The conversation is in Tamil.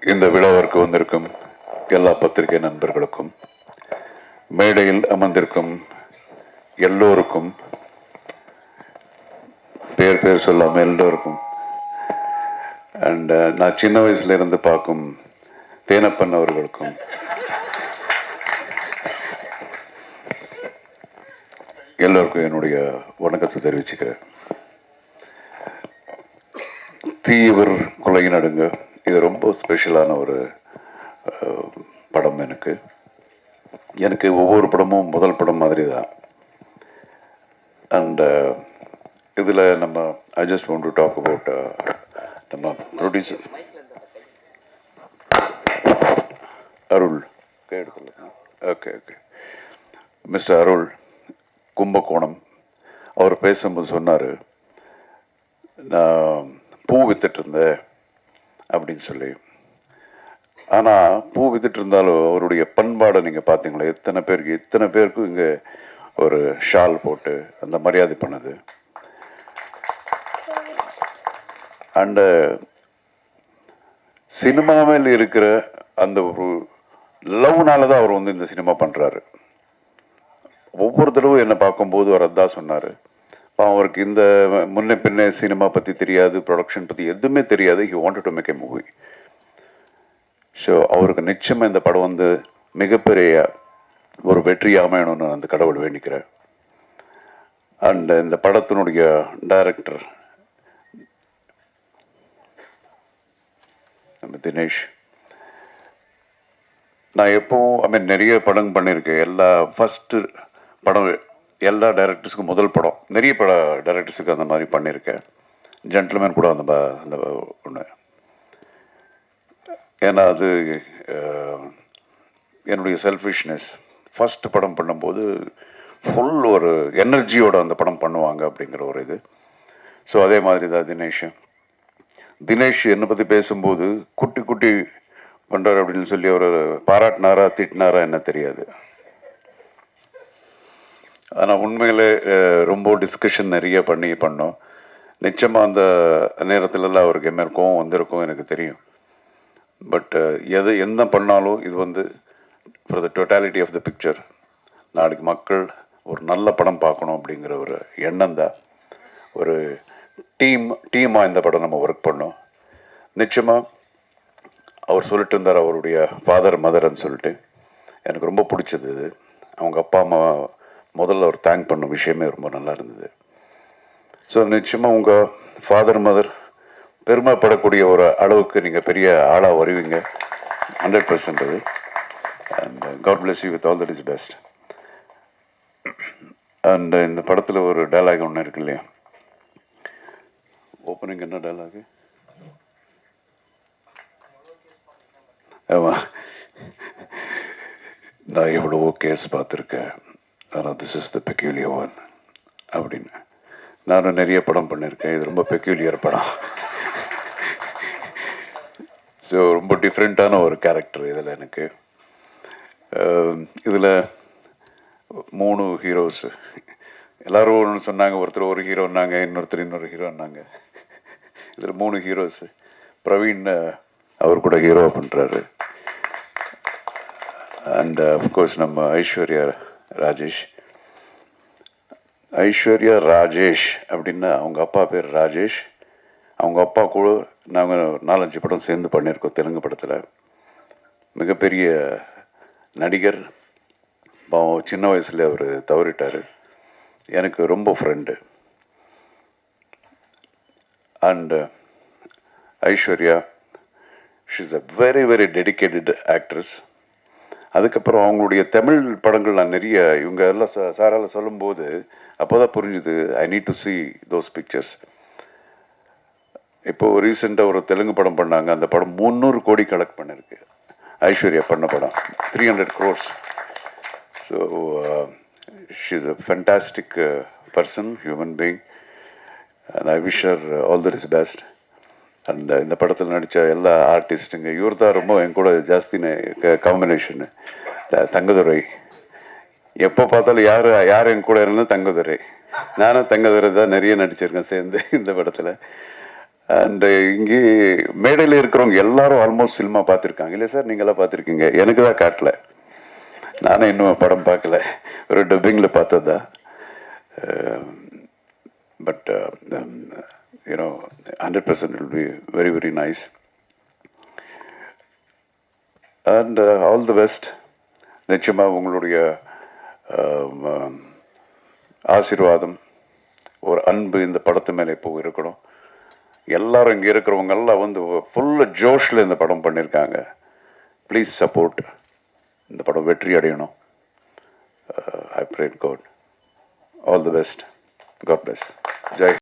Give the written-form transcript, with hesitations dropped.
இந்த விழாவிற்கு வந்திருக்கும் எல்லா பத்திரிகை நண்பர்களுக்கும், மேடையில் அமர்ந்திருக்கும் எல்லோருக்கும், பேர் பேர் சொல்லாம எல்லோருக்கும், அண்ட் நான் சின்ன வயசுல இருந்து பார்க்கும் தேனப்பன் அவர்களுக்கும், எல்லோருக்கும் என்னுடைய வணக்கத்தை தெரிவிச்சுக்கிறேன். தீவிர கொலை நடுங்க, இது ரொம்ப ஸ்பெஷலான ஒரு படம். எனக்கு ஒவ்வொரு படமும் முதல் படம் மாதிரி தான். அண்ட் இதில் நம்ம I just want to talk about நம்ம producer Arul. Okay okay mister Arul Kumbakonam. அவர் பேசும்போது சொன்னார், நான் பூ வித்துட்டு இருந்தேன் அப்படின்னு சொல்லி. ஆனால் பூ வித்துட்டு இருந்தாலும் அவருடைய பண்பாடை நீங்கள் பார்த்தீங்களா? இத்தனை பேருக்கும் இங்கே ஒரு ஷால் போட்டு அந்த மரியாதை பண்ணது. அண்ட் சினிமாவில் இருக்கிற அந்த ஒரு லவ்னால தான் அவர் இந்த சினிமா பண்ணுறாரு. ஒவ்வொரு தடவை என்னை பார்க்கும்போது அவர் அதான் சொன்னார், அவருக்கு இந்த முன்ன பின்ன சினிமா பற்றி தெரியாது, ப்ரொடக்ஷன் பற்றி எதுவுமே தெரியாது. He wanted to make a movie. So அவருக்கு நிச்சயமாக இந்த படம் மிகப்பெரிய ஒரு வெற்றி அமையணும்னு அந்த கடவுள் வேண்டிக்கிறேன். அண்ட் இந்த படத்தினுடைய டைரக்டர் நம்ம தினேஷ். நான் எப்போவும் நிறைய படம் பண்ணியிருக்கேன். ஃபஸ்ட்டு படம் எல்லா டைரக்டர்ஸுக்கும் முதல் படம். நிறைய டைரக்டர்ஸுக்கு அந்த மாதிரி பண்ணியிருக்கேன். ஜென்டில்மேன் கூட அந்த ஒன்று. ஏன்னா அது என்னுடைய செல்ஃபிஷ்னஸ். ஃபஸ்ட் படம் பண்ணும்போது ஃபுல் ஒரு எனர்ஜியோட அந்த படம் பண்ணுவாங்க அப்படிங்கிற ஒரு இது. ஸோ அதே மாதிரி தான் தினேஷ் என்னை பற்றி பேசும்போது குட்டி பண்ணுறாரு அப்படின்னு சொல்லி அவர் பாராட்டினாரா திட்டினாரா என்ன தெரியாது. ஆனால் உண்மையிலே ரொம்ப டிஸ்கஷன் நிறைய பண்ணோம். நிச்சயமாக அந்த நேரத்துலலாம் அவருக்கு என்ன கோவம் வந்திருக்கும் எனக்கு தெரியும். பட் என்ன பண்ணாலும் இது for the totality of the picture, நாளைக்கு மக்கள் ஒரு நல்ல படம் பார்க்கணும் அப்படிங்கிற ஒரு எண்ணம் தான். ஒரு டீமாக இந்த படம் நம்ம ஒர்க் பண்ணோம். நிச்சயமாக அவர் சொல்லிட்டு இருந்தார் அவருடைய ஃபாதர் மதர்ன்னு சொல்லிட்டு. எனக்கு ரொம்ப பிடிச்சது இது. அவங்க அப்பா அம்மா முதல்ல அவர் தேங்க் பண்ண விஷயமே ரொம்ப நல்லா இருந்தது. ஸோ நிச்சயமாக உங்கள் ஃபாதர் மதர் பெருமைப்படக்கூடிய ஒரு அளவுக்கு நீங்கள் பெரிய ஆளாக வருவீங்க, 100%. And God bless you with all that is best. And இந்த படத்தில் ஒரு டைலாக் ஒன்று இருக்கு இல்லையா? ஓப்பனிங் என்ன டைலாகு? ஆமாம், நான் எவ்வளவோ கேஸ் பார்த்துருக்கேன், ஆனால் this is the peculiar one அப்படின்னு. நானும் நிறைய படம் பண்ணியிருக்கேன், இது ரொம்ப பெக்யூலியர் படம். ஸோ ரொம்ப டிஃப்ரெண்ட்டான ஒரு கேரக்டர் இதில் எனக்கு. இதில் 3 ஹீரோஸ். எல்லோரும் ஒன்று சொன்னாங்க, ஒருத்தர் ஒரு ஹீரோன்னாங்க, இன்னொருத்தர் இன்னொரு ஹீரோன்னாங்க. இதில் 3 ஹீரோஸ். பிரவீன் அவர் கூட ஹீரோவாக பண்ணுறாரு. அண்ட் அஃப்கோர்ஸ் நம்ம ஐஸ்வர்யா ராஜேஷ் அப்படின்னா அவங்க அப்பா பேர் ராஜேஷ். அவங்க அப்பா கூட நாங்கள் 4-5 படம் சேர்ந்து பண்ணியிருக்கோம் தெலுங்கு படத்தில். மிகப்பெரிய நடிகர். சின்ன வயசில் அவர் தவறிட்டார். எனக்கு ரொம்ப friend. And Aishwarya, she is a very very dedicated actress. அதுக்கப்புறம் அவங்களுடைய தமிழ் படங்கள் நான் நிறைய இவங்க எல்லாம் சாரால் சொல்லும்போது அப்போ தான் புரிஞ்சுது, I need to C those pictures. இப்போது ரீசெண்டாக ஒரு தெலுங்கு படம் பண்ணாங்க, அந்த படம் 300 கோடி கலெக்ட் பண்ணிருக்கு. ஐஸ்வர்யா பண்ண படம் 300 crores. So she is a fantastic person, human being. And I wish her all the is best. And இந்த படத்தில் நடித்த எல்லா ஆர்டிஸ்ட்டுங்க, இவர் தான் ரொம்ப என் கூட ஜாஸ்தி காம்பினேஷனு. தங்கதுரை, எப்போ பார்த்தாலும் யார் என் கூட இருந்தால் தங்கதுரை. நானும் தங்கதுரை தான் நிறைய நடிச்சிருக்கேன் சேர்ந்து இந்த படத்தில். அண்ட் இங்கே மேடையில் இருக்கிறவங்க எல்லாரும் ஆல்மோஸ்ட் சினிமா பார்த்துருக்காங்க இல்லையா சார்? நீங்களாம் பார்த்துருக்கீங்க. எனக்கு தான் காட்டல, நானே இன்னும் படம் பார்க்கல, ஒரு டப்பிங்கில் பார்த்தது தான். But you know 100% will be very very nice and all the best. நிச்சயமாக உங்களுடைய ஆசீர்வாதம், ஒரு அன்பு இந்த படத்து மேலே இப்போ இருக்கணும். எல்லாரும் இங்கே இருக்கிறவங்க எல்லாம் வந்து ஃபுல்லு ஜோஷில் இந்த படம் பண்ணியிருக்காங்க. Please support. இந்த படம் வெற்றி அடையணும். I pray God. All the best. God bless. Jai.